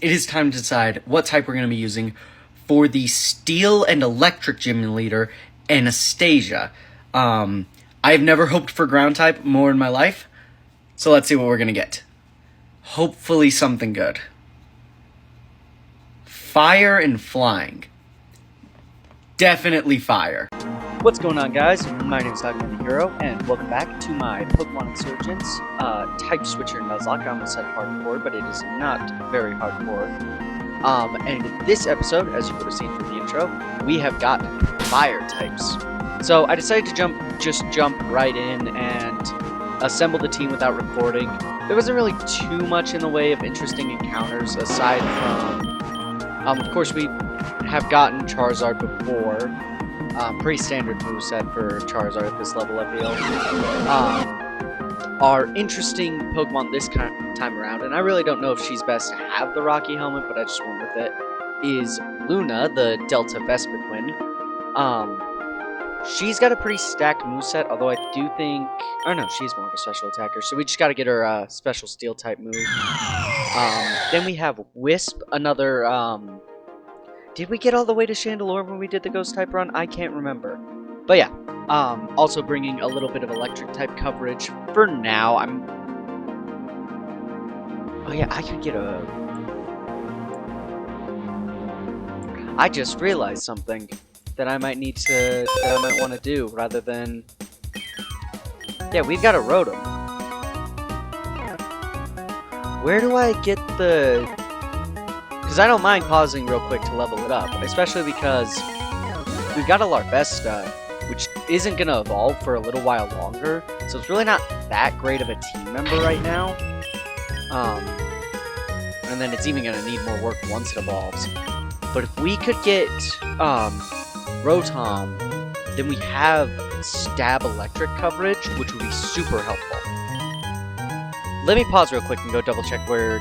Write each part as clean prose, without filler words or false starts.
it is time to decide what type we're going to be using for the Steel and Electric Gym Leader, Anastasia. I've never hoped for ground type more in my life, so let's see what we're going to get. Hopefully something good. Fire and flying. Definitely fire. What's going on, guys? My name is Pokémon the Hero, and welcome back to my Pokemon Insurgence type switcher Nuzlocke. I almost said hardcore, but it is not very hardcore. And in this episode, as you would have seen from the intro, we have got fire types. So I decided to just jump right in and assemble the team without recording. There wasn't really too much in the way of interesting encounters, aside from, of course, we have gotten Charizard before. Pretty standard moveset for Charizard at this level, I feel. Our interesting Pokemon this time around, and I really don't know if she's best to have the Rocky Helmet, but I just went with it, is Luna, the Delta Vespiquen. She's got a pretty stacked moveset, although I do think... Oh no, she's more of a special attacker, so we just gotta get her special steel type move. Then we have Wisp, another... Did we get all the way to Chandelure when we did the Ghost type run? I can't remember. But yeah, also bringing a little bit of electric type coverage. For now, Oh yeah, I could get a... I just realized something that I might need to... that I might want to do, rather than... Yeah, we've got a Rotom. Where do I get the... Because I don't mind pausing real quick to level it up, especially because we've got a Larvesta, which isn't going to evolve for a little while longer, so it's really not that great of a team member right now. And then it's even going to need more work once it evolves. But if we could get Rotom, then we have Stab Electric coverage, which would be super helpful. Let me pause real quick and go double check where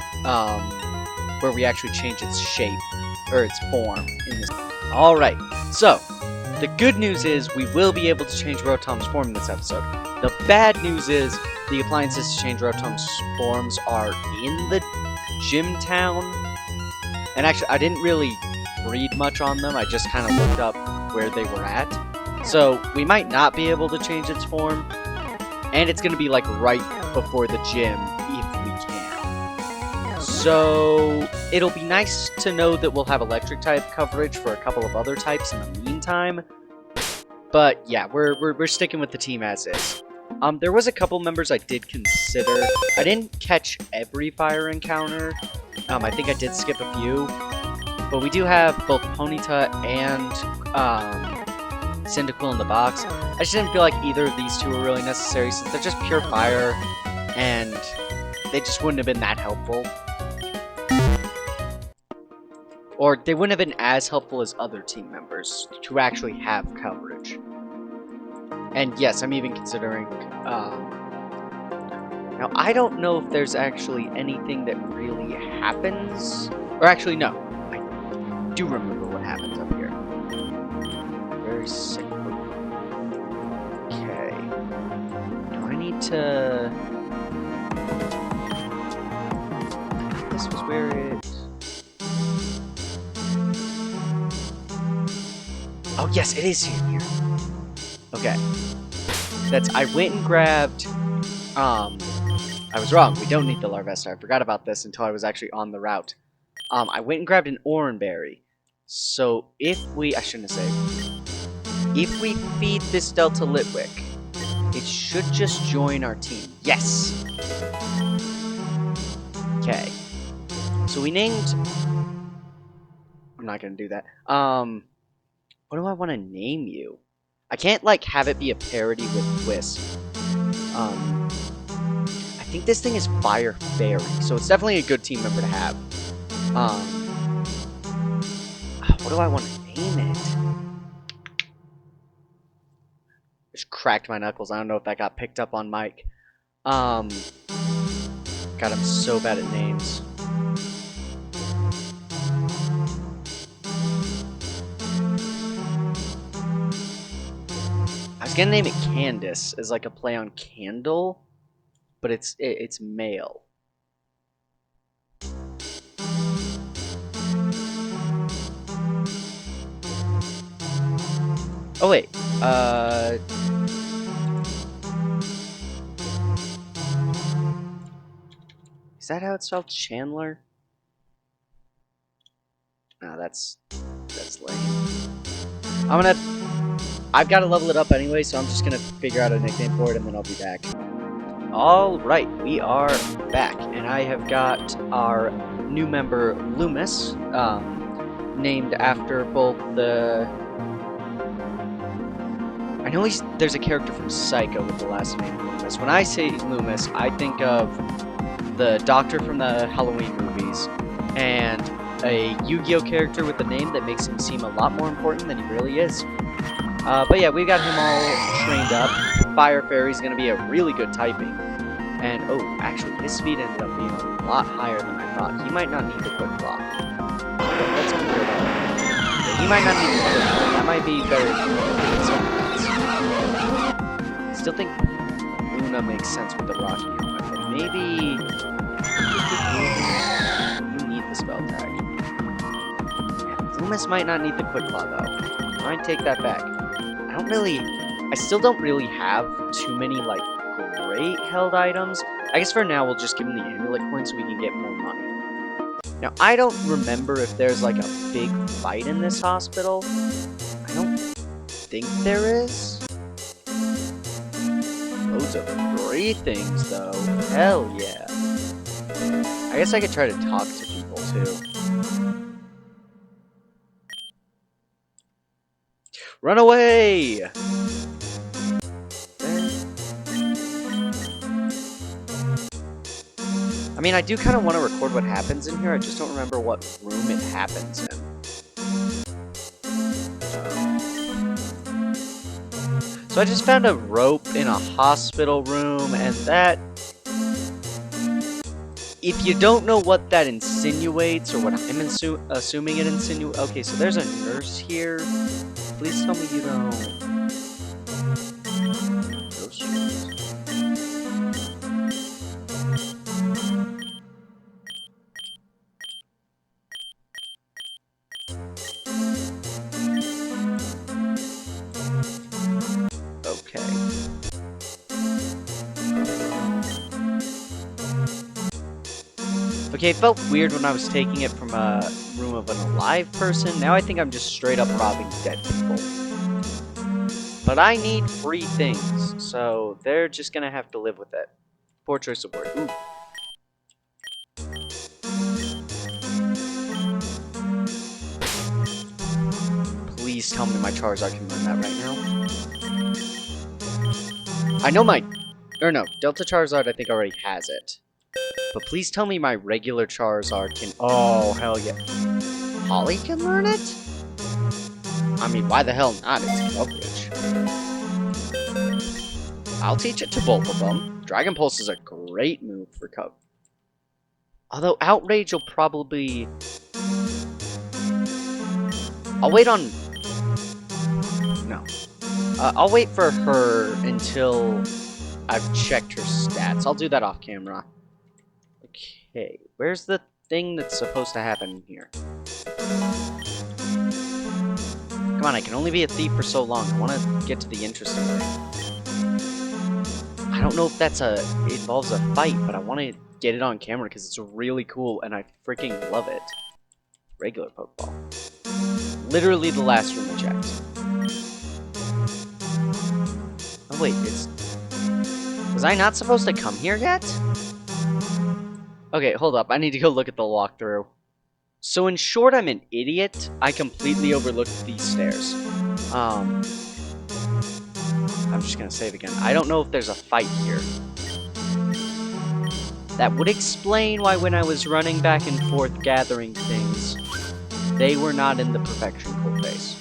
we actually change its shape, or its form, in this. Alright, so, the good news is we will be able to change Rotom's form in this episode. The bad news is the appliances to change Rotom's forms are in the gym town. And actually, I didn't really read much on them, I just kind of looked up where they were at. So, we might not be able to change its form, and it's going to be like right before the gym, if we can. So, it'll be nice to know that we'll have electric type coverage for a couple of other types in the meantime. But yeah, we're sticking with the team as is. There was a couple members I did consider. I didn't catch every fire encounter. I think I did skip a few. But we do have both Ponyta and Cyndaquil in the box. I just didn't feel like either of these two were really necessary since they're just pure fire. And they just wouldn't have been that helpful. Or they wouldn't have been as helpful as other team members to actually have coverage. And yes, I'm even considering... Now, I don't know if there's actually anything that really happens... Or actually, no. I do remember what happens up here. Very sick. Okay. Do I need to... This was where it... Oh yes, it is here. Okay. I went and grabbed, I was wrong, we don't need the Larvesta. I forgot about this until I was actually on the route. I went and grabbed an Oranberry. So if we, I shouldn't have said, if we feed this Delta Litwick, it should just join our team. Yes! Okay. So we named, I'm not gonna do that. What do I want to name you? I can't, like, have it be a parody with Wisp. I think this thing is Fire Fairy, so it's definitely a good team member to have. What do I want to name it? Just cracked my knuckles. I don't know if that got picked up on mic. God, I'm so bad at names. I was gonna name it Candace as like a play on candle, but it's male. Oh wait, is that how it's spelled? Chandler? No, that's lame. I've got to level it up anyway, so I'm just gonna figure out a nickname for it and then I'll be back. Alright, we are back, and I have got our new member, Loomis, named after both the... I know there's a character from Psycho with the last name Loomis. When I say Loomis, I think of the Doctor from the Halloween movies, and a Yu-Gi-Oh character with a name that makes him seem a lot more important than he really is. But yeah, we got him all trained up. Fire Fairy's gonna be a really good typing. And, oh, actually, his speed ended up being a lot higher than I thought. He might not need the quick block. But let's clear it up. Yeah, he might not need the quick block. That might be better than I still think Luna makes sense with the Rocky helmet, but maybe... you need the spell tag. Yeah, Loomis might not need the quick claw, though. I might take that back. I still don't really have too many, like, great held items. I guess for now we'll just give him the amulet coin so we can get more money. Now, I don't remember if there's, like, a big fight in this hospital. I don't think there is. Loads of free things, though. Hell yeah. I guess I could try to talk to people, too. Run away! I mean, I do kind of want to record what happens in here, I just don't remember what room it happens in. So I just found a rope in a hospital room, and that... If you don't know what that insinuates, or what I'm assuming it insinuates... Okay, so there's a nurse here. Please tell me you don't... Okay, it felt weird when I was taking it from a room of an alive person. Now I think I'm just straight up robbing dead people. But I need free things, so they're just gonna have to live with it. Poor choice of word. Ooh. Please tell me my Charizard can learn that right now. I know my... Or no, Delta Charizard I think already has it. But please tell me my regular Charizard can... Oh, hell yeah. Holly can learn it? I mean, why the hell not? It's coverage. I'll teach it to both of them. Dragon Pulse is a great move for cover. Although Outrage will probably... I'll wait on... No. I'll wait for her until I've checked her stats. I'll do that off camera. Okay, where's the thing that's supposed to happen here? Come on, I can only be a thief for so long. I want to get to the interesting thing. I don't know if that's involves a fight, but I want to get it on camera because it's really cool and I freaking love it. Regular Pokeball. Literally the last room I checked. Oh wait, was I not supposed to come here yet? Okay, hold up. I need to go look at the walkthrough. So in short, I'm an idiot. I completely overlooked these stairs. I'm just gonna save again. I don't know if there's a fight here. That would explain why when I was running back and forth gathering things, they were not in the perfection full face.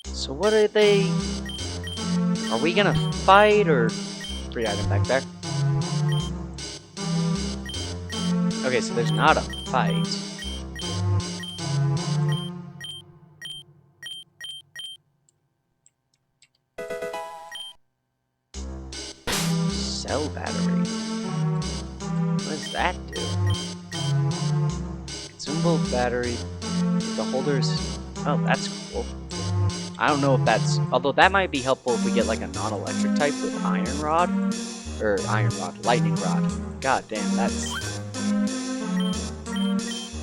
So what are they... Are we gonna fight, or... Free item back there. Okay, so there's not a fight. Cell battery. What does that do? bolt battery. The holders. Oh, that's cool. I don't know if that's... Although that might be helpful if we get like a non-electric type with iron rod. Or iron rod. Lightning rod. God damn, that's...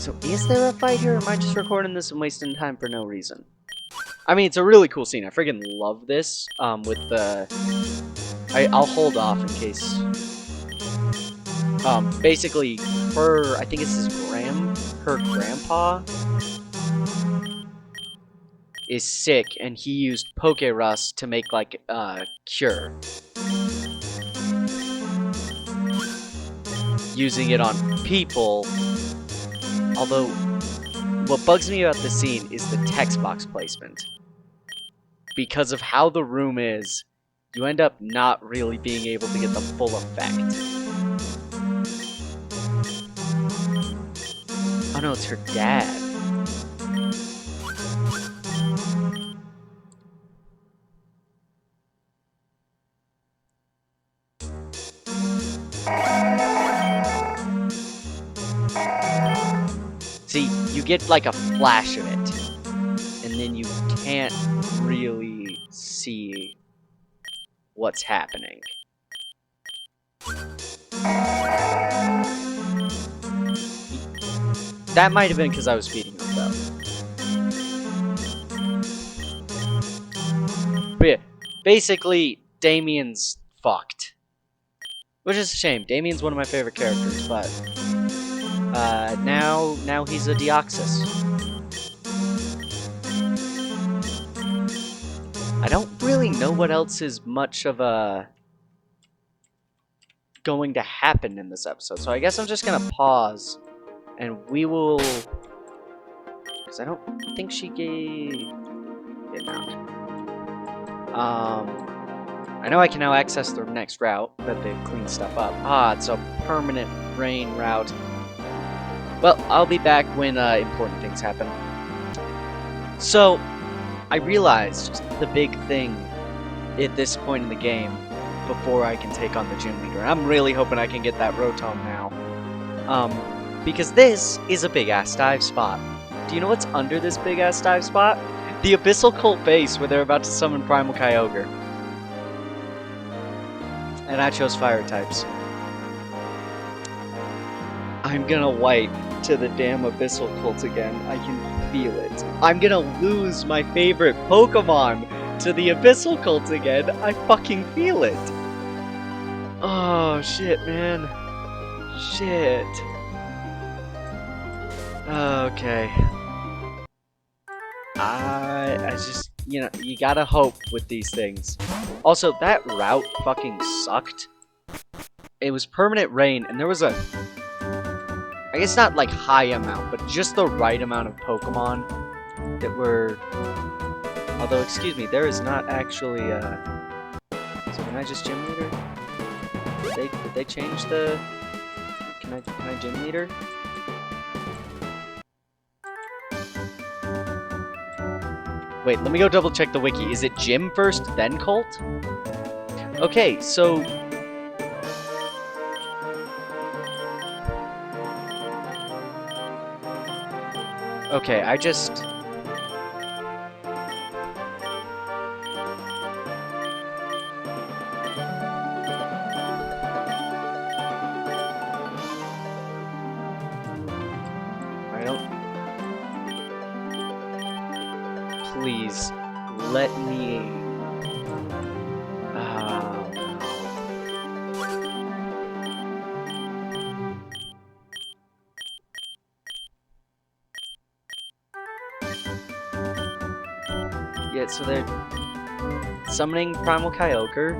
So is there a fight here, or am I just recording this and wasting time for no reason? I mean, it's a really cool scene. I friggin' love this. With the... I'll hold off in case... basically, I think it's her grandpa is sick, and he used Poke Rust to make, like, a cure. Using it on people. Although, what bugs me about this scene is the text box placement. Because of how the room is, you end up not really being able to get the full effect. Oh no, it's her dad. See, you get like a flash of it, and then you can't really see what's happening. That might have been because I was speeding up, though. But yeah, basically, Damien's fucked. Which is a shame. Damien's one of my favorite characters, but... now he's a Deoxys. I don't really know what else is much of a... going to happen in this episode, so I guess I'm just gonna pause, and we will... because I don't think she gave... it now. I know I can now access the next route, that they've cleaned stuff up. Ah, it's a permanent rain route. Well, I'll be back when important things happen. So, I realized the big thing at this point in the game before I can take on the gym leader. I'm really hoping I can get that Rotom now. Because this is a big-ass dive spot. Do you know what's under this big-ass dive spot? The Abyssal Cult base where they're about to summon Primal Kyogre. And I chose fire types. I'm gonna wipe to the damn Abyssal Cult again. I can feel it. I'm gonna lose my favorite Pokemon to the Abyssal Cult again. I fucking feel it. Oh, shit, man. Shit. Okay. I just, you know, you gotta hope with these things. Also, that route fucking sucked. It was permanent rain, and there was a... I guess not like high amount, but just the right amount of Pokemon that were... Although, excuse me, there is not actually So can I just gym leader? Did they change the... Can I gym leader? Wait, let me go double check the wiki. Is it gym first, then cult? Okay, so... Okay, I just... I don't... Please, let me... Yeah, so they're summoning Primal Kyogre.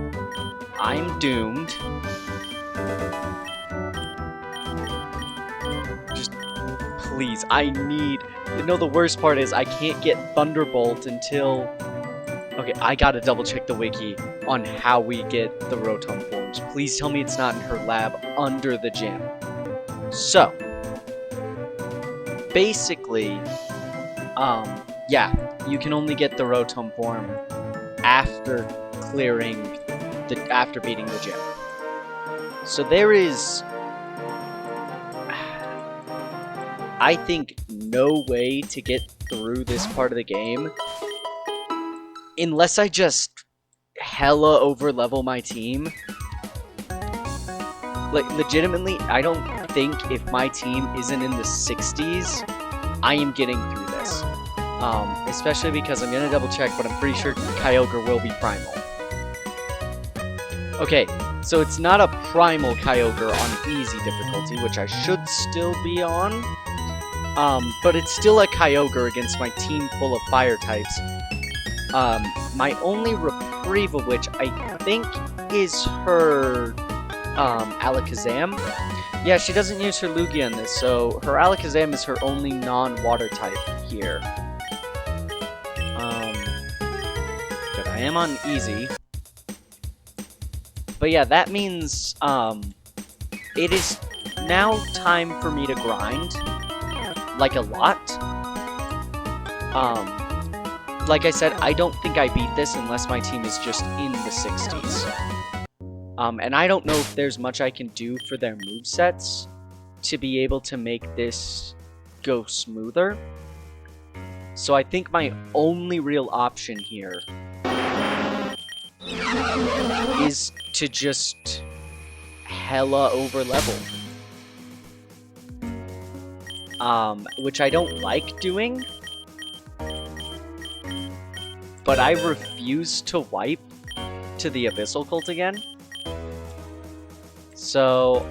I'm doomed. Just, please, I need... You know, the worst part is I can't get Thunderbolt until... Okay, I gotta double check the wiki on how we get the Rotom forms. Please tell me it's not in her lab under the gym. So, basically, yeah, you can only get the Rotom form after after beating the gym. So there is... I think no way to get through this part of the game unless I just hella over-level my team. Like, legitimately, I don't think if my team isn't in the 60s, I am getting through this. Especially because I'm gonna double check, but I'm pretty sure Kyogre will be primal. Okay, so it's not a primal Kyogre on easy difficulty, which I should still be on. But it's still a Kyogre against my team full of fire types. My only reprieve of which I think is her Alakazam. Yeah, she doesn't use her Lugia in this, so her Alakazam is her only non-water type here. But I am on easy. But yeah, that means it is now time for me to grind, like a lot. Like I said, I don't think I beat this unless my team is just in the 60s. And I don't know if there's much I can do for their movesets to be able to make this go smoother. So I think my only real option here is to just hella over-level. Which I don't like doing. But I refuse to wipe to the Abyssal Cult again. So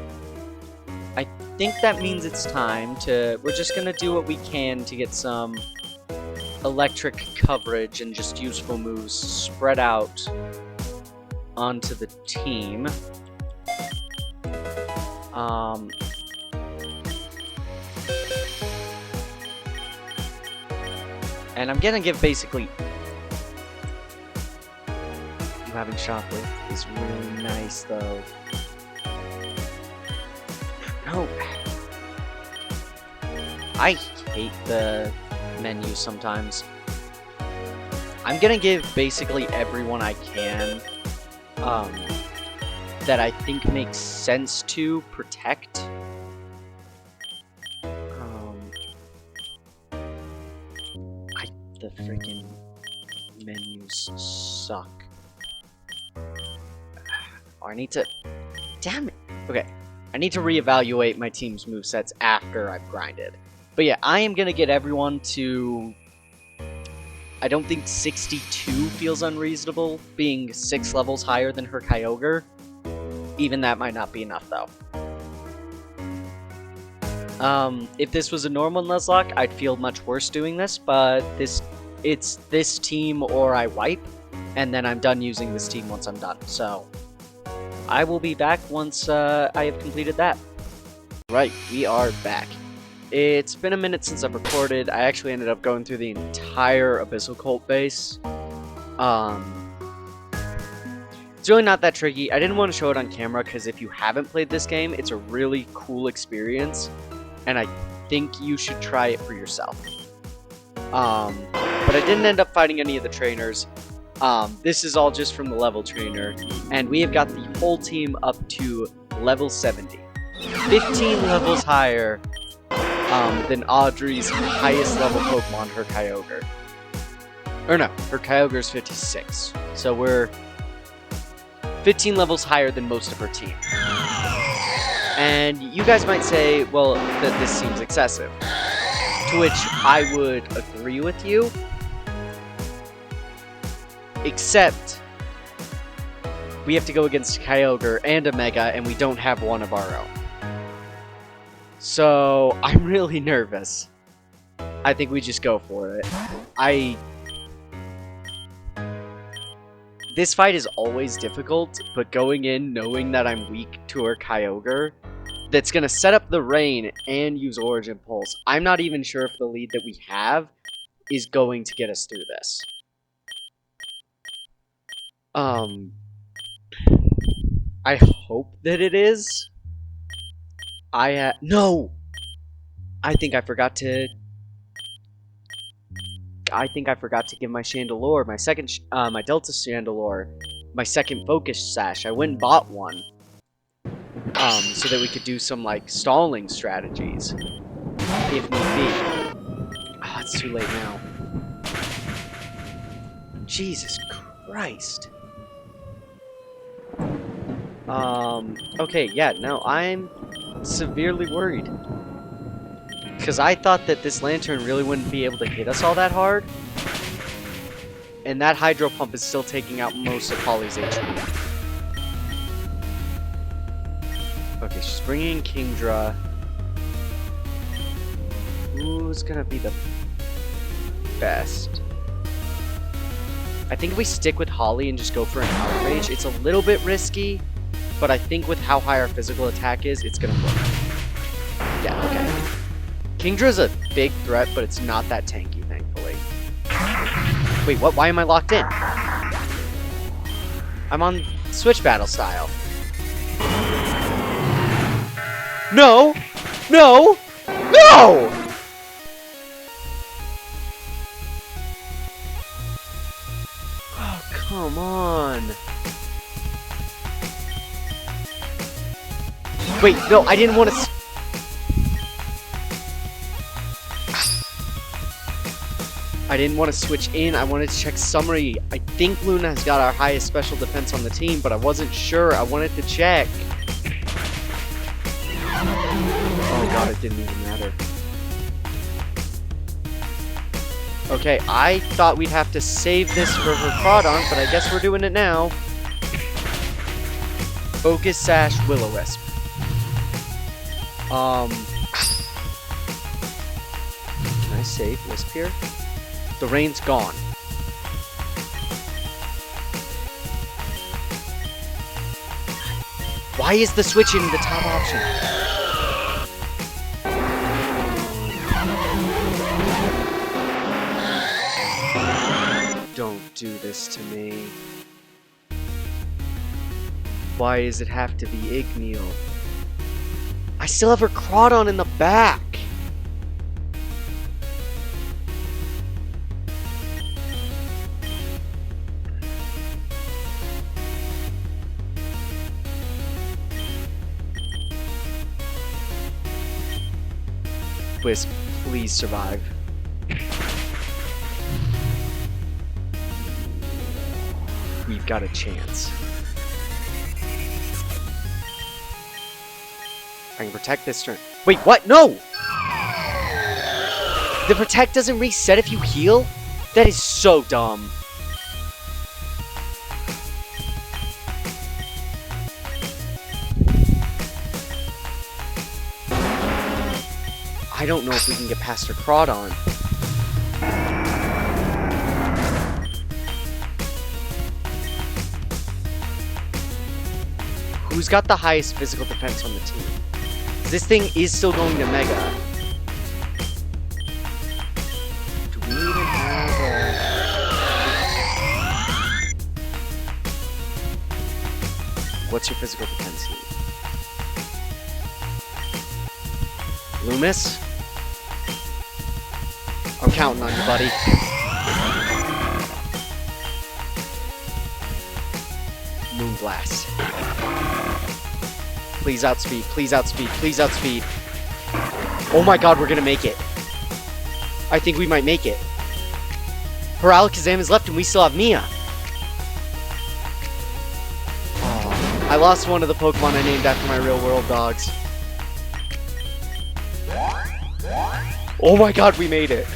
I think that means it's time to... We're just gonna do what we can to get some electric coverage and just useful moves spread out onto the team. And I'm gonna give basically... You having shoplift is really nice though. No. I hate the menu sometimes. I'm gonna give basically everyone I can that I think makes sense to protect. The freaking menus suck. Oh, I need to... Damn it! Okay. I need to reevaluate my team's movesets after I've grinded. But yeah, I am gonna get everyone to... I don't think 62 feels unreasonable, being 6 levels higher than her Kyogre. Even that might not be enough, though. If this was a normal Nuzlocke, I'd feel much worse doing this, but it's this team or I wipe, and then I'm done using this team once I'm done. So, I will be back once I have completed that. Right, we are back. It's been a minute since I've recorded. I actually ended up going through the entire Abyssal Cult base. It's really not that tricky. I didn't want to show it on camera because if you haven't played this game, it's a really cool experience, and I think you should try it for yourself. But I didn't end up fighting any of the trainers. This is all just from the level trainer, and we have got the whole team up to level 70. 15 levels higher than Audrey's highest level Pokemon, her Kyogre. Or no, her Kyogre's 56. So we're 15 levels higher than most of her team. And you guys might say, well, that this seems excessive. To which I would agree with you. Except, we have to go against Kyogre and a Mega, and we don't have one of our own. So, I'm really nervous. I think we just go for it. This fight is always difficult, but going in knowing that I'm weak to her Kyogre, that's gonna set up the rain and use Origin Pulse. I'm not even sure if the lead that we have is going to get us through this. I hope that it is. No! I think I forgot to give my Chandelure, my second, my Delta Chandelure, my second Focus Sash. I went and bought one. So that we could do some, like, stalling strategies. if need be. Ah, it's too late now. Jesus Christ. Okay, yeah, no, I'm severely worried. Because I thought that this lantern really wouldn't be able to hit us all that hard. And that hydro pump is still taking out most of Holly's HP. Okay, she's bringing in Kingdra. Who's gonna be the best? I think if we stick with Holly and just go for an outrage, it's a little bit risky, but I think with how high our physical attack is, it's gonna work. Yeah, okay. Kingdra's a big threat, but it's not that tanky, thankfully. Wait, what? Why am I locked in? I'm on Switch Battle style. No! No! No! Oh, come on. Wait, no, I didn't want to... I didn't want to switch in. I wanted to check summary. I think Luna has got our highest special defense on the team, but I wasn't sure. I wanted to check. Oh god, it didn't even matter. Okay, I thought we'd have to save this for her Crawdon, but I guess we're doing it now. Focus Sash Will-O-Wisp. Can I save Wisp here? The rain's gone. Why is the switching the top option? Don't do this to me. Why does it have to be Igneel? I still have her Crawdon in the back. Wisp, please survive. We've got a chance. I can protect this turn. Wait, what? No! The protect doesn't reset if you heal? That is so dumb. I don't know if we can get past her Crawdon. Who's got the highest physical defense on the team? This thing is still going to Mega. Do we even have a... What's your physical defense need? Loomis? I'm counting on you, buddy. Moonblast. Please outspeed, please outspeed, please outspeed. Oh my god, we're gonna make it. I think we might make it. Her Alakazam is left and we still have Mia. Oh, I lost one of the Pokemon I named after my real world dogs. Oh my god, we made it.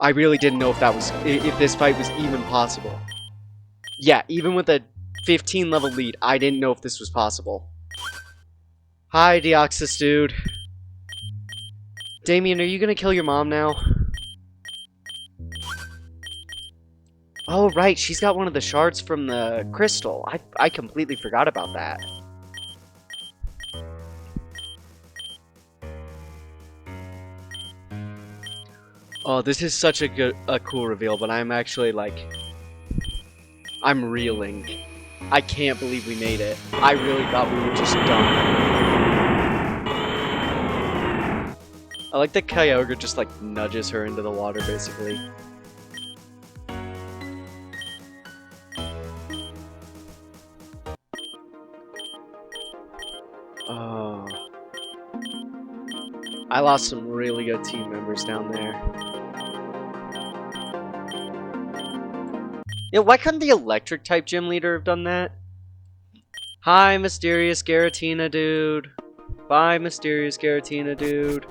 I really didn't know if this fight was even possible. Yeah, even with a 15 level lead, I didn't know if this was possible. Hi, Deoxys dude. Damien, are you gonna kill your mom now? Oh, right, she's got one of the shards from the crystal. I completely forgot about that. Oh, this is such a cool reveal, but I'm actually, like... I'm reeling. I can't believe we made it. I really thought we were just done. I like that Kyogre just, like, nudges her into the water, basically. Oh. I lost some really good team members down there. Yeah, why couldn't the electric type gym leader have done that? Hi, mysterious Garatina dude. Bye, mysterious Garatina dude.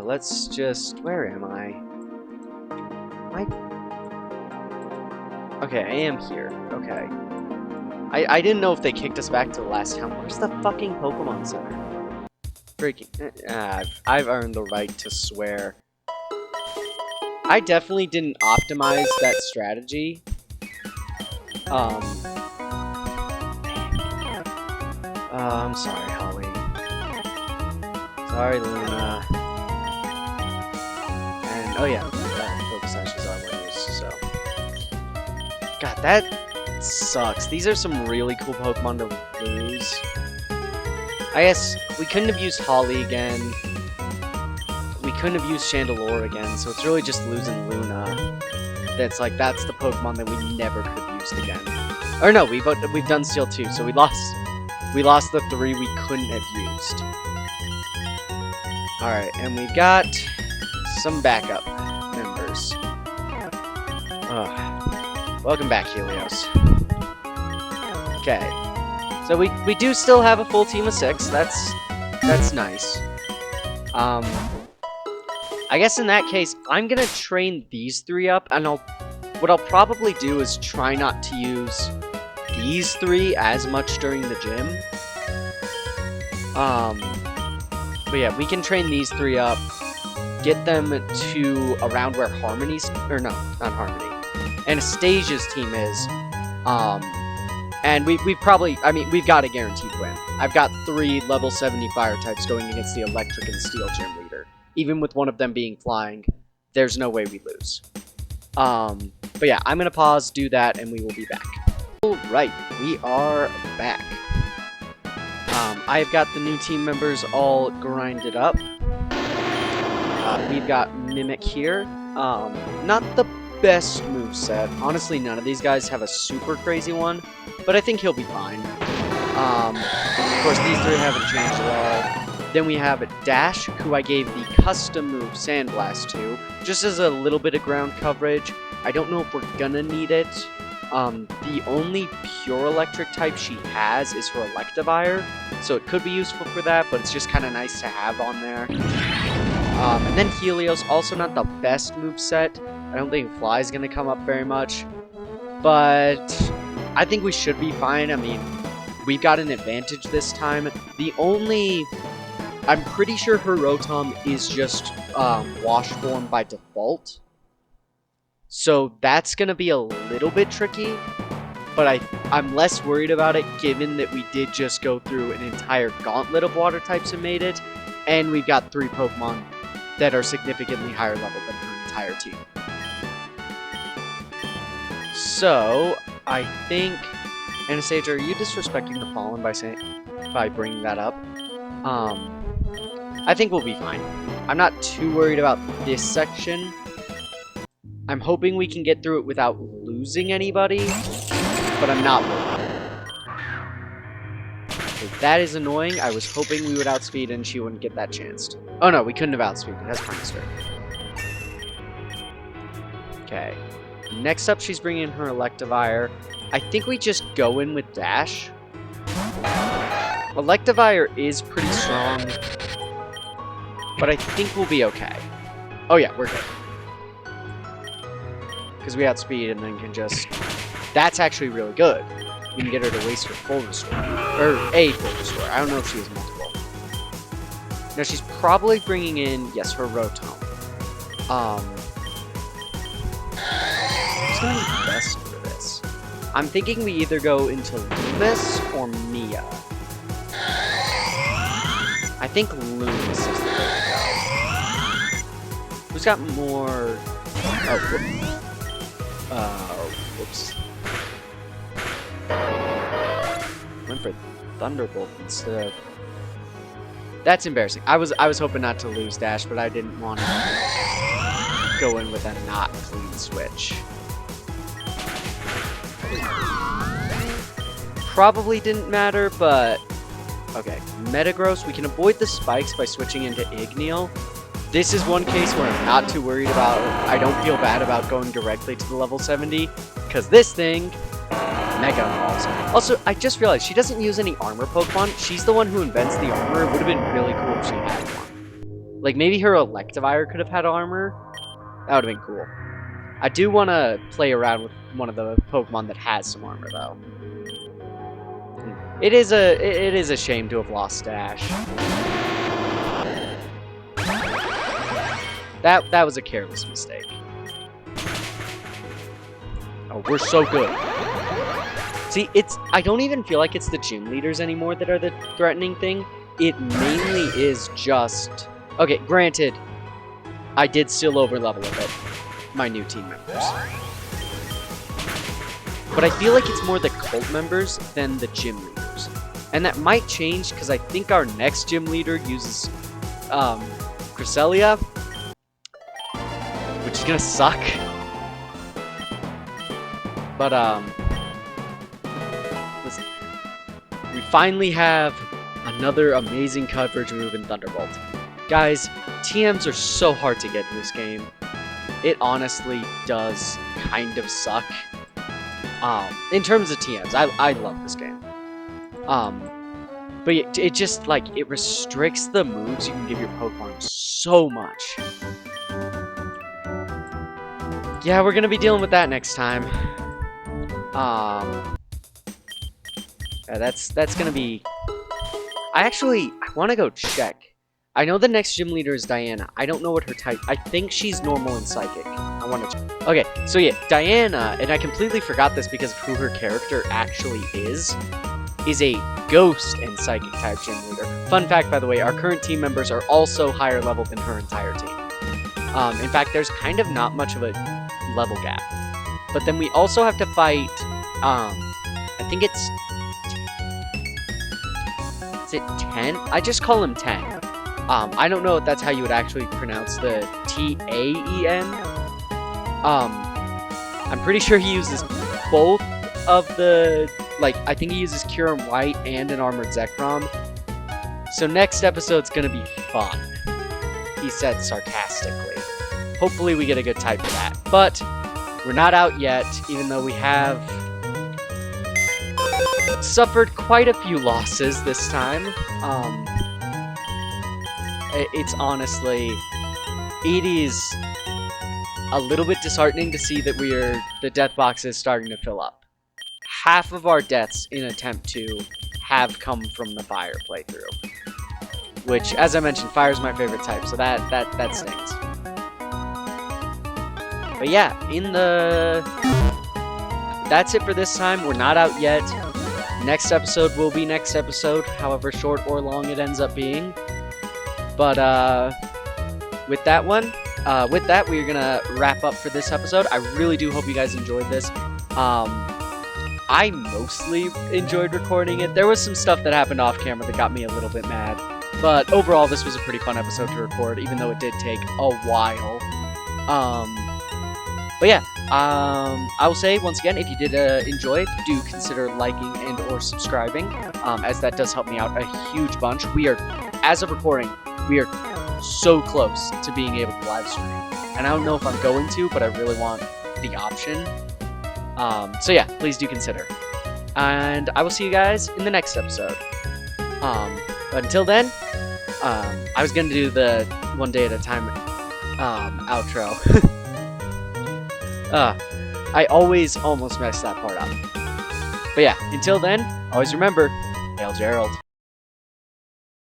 Let's just... Where am I? Okay, I am here. Okay. I didn't know if they kicked us back to the last town. Where's the fucking Pokemon Center? Freaking... I've earned the right to swear. I definitely didn't optimize that strategy. I'm sorry, Holly. Sorry, Luna. And, oh yeah, Focus Ashes are what it is, so. God, that sucks. These are some really cool Pokemon to lose. I guess we couldn't have used Holly again. We couldn't have used Chandelure again, so it's really just losing Luna. That's like, that's the Pokemon that we never could have used again. Or no, we've done Steel 2, so we lost the 3 we couldn't have used. Alright, and we've got some backup members. Welcome back, Helios. Okay. So we do still have a full team of 6. That's nice. I guess in that case, I'm gonna train these 3 up, and what I'll probably do is try not to use these 3 as much during the gym. But yeah, we can train these 3 up, get them to around where Harmony's, or no, not Harmony, Anastasia's team is, and we've probably, I mean, we've got a guaranteed win. I've got 3 level 70 fire types going against the electric and steel gym leader. Even with one of them being flying, there's no way we lose. But yeah, I'm gonna pause, do that, and we will be back. Alright, we are back. I've got the new team members all grinded up. We've got Mimic here. Not the best moveset. Honestly, none of these guys have a super crazy one, but I think he'll be fine. Of course, these 3 haven't changed at all. Then we have Dash, who I gave the custom move Sandblast to, just as a little bit of ground coverage. I don't know if we're gonna need it. The only pure electric type she has is her Electivire, so it could be useful for that, but it's just kind of nice to have on there. And then Helios, also not the best moveset. I don't think Fly's gonna come up very much, but I think we should be fine. I mean, we've got an advantage this time. I'm pretty sure her Rotom is just Wash Form by default. So that's going to be a little bit tricky, but I'm less worried about it given that we did just go through an entire gauntlet of water types and made it, and we've got 3 Pokemon that are significantly higher level than her entire team. So, I think... Anastasia, are you disrespecting the Fallen by bringing that up? I think we'll be fine. I'm not too worried about this section. I'm hoping we can get through it without losing anybody, but I'm not worried. Okay, that is annoying. I was hoping we would outspeed and she wouldn't get that chance. Oh no, we couldn't have outspeeded. That's Prankster. Okay. Next up, she's bringing in her Electivire. I think we just go in with Dash. Electivire is pretty strong, but I think we'll be okay. Oh yeah, we're good. Because we outspeed and then can just... That's actually really good. We can get her to waste her full restore. Or a full restore. I don't know if she has multiple. Now she's probably bringing in, yes, her Rotom. Who's going to be best for this? I'm thinking we either go into Loomis or Mia. I think Loomis is the way to go. Who's got more... whoops. Went for Thunderbolt instead of... That's embarrassing. I was hoping not to lose Dash, but I didn't want to go in with a not clean switch. Probably didn't matter, but Okay, Metagross. We can avoid the spikes by switching into Igneel. This is one case where I'm not too worried about. I don't feel bad about going directly to the level 70, because this thing, Mega Evolves. Also, I just realized she doesn't use any armor Pokemon. She's the one who invents the armor. It would have been really cool if she had one. Like, maybe her Electivire could have had armor. That would have been cool. I do want to play around with one of the Pokemon that has some armor, though. It is a shame to have lost Dash. That was a careless mistake. Oh, we're so good. See, I don't even feel like it's the gym leaders anymore that are the threatening thing. It mainly is just... Okay, granted, I did still over-level a bit my new team members. But I feel like it's more the cult members than the gym leaders. And that might change, because I think our next gym leader uses Cresselia, which is gonna suck. But, listen. We finally have another amazing coverage move in Thunderbolt. Guys, TMs are so hard to get in this game. It honestly does kind of suck. In terms of TMs, I love this game. But it just, like, it restricts the moves you can give your Pokemon so much. Yeah, we're gonna be dealing with that next time. Yeah, that's gonna be... I want to go check. I know the next gym leader is Diana. I don't know what her type... I think she's normal and psychic. I want to check. Okay, so yeah, Diana, and I completely forgot this because of who her character actually is a ghost and psychic type gym leader. Fun fact, by the way, our current team members are also higher level than her entire team. In fact, there's kind of not much of a level gap. But then we also have to fight, I think it's... Is it 10? I just call him 10. I don't know if that's how you would actually pronounce the T-A-E-N. I'm pretty sure he uses both of the... Like, I think he uses Kyurem White and an Armored Zekrom. So next episode's gonna be fun, he said sarcastically. Hopefully we get a good type for that. But we're not out yet, even though we have suffered quite a few losses this time. It's honestly... It is a little bit disheartening to see that the death box is starting to fill up. Half of our deaths in attempt 2 have come from the fire playthrough. Which, as I mentioned, fire is my favorite type, so that stings. But yeah, that's it for this time. We're not out yet. Next episode will be next episode, however short or long it ends up being. But, with that, we're gonna wrap up for this episode. I really do hope you guys enjoyed this. I mostly enjoyed recording it. There was some stuff that happened off camera that got me a little bit mad. But overall, this was a pretty fun episode to record, even though it did take a while. But yeah, I will say, once again, if you did enjoy it, do consider liking and or subscribing, as that does help me out a huge bunch. As of recording, we are so close to being able to live stream. And I don't know if I'm going to, but I really want the option. So yeah, please do consider. And I will see you guys in the next episode. But until then, I was gonna do the one day at a time outro. I always almost mess that part up. But yeah, until then, always remember, Hail Gerald.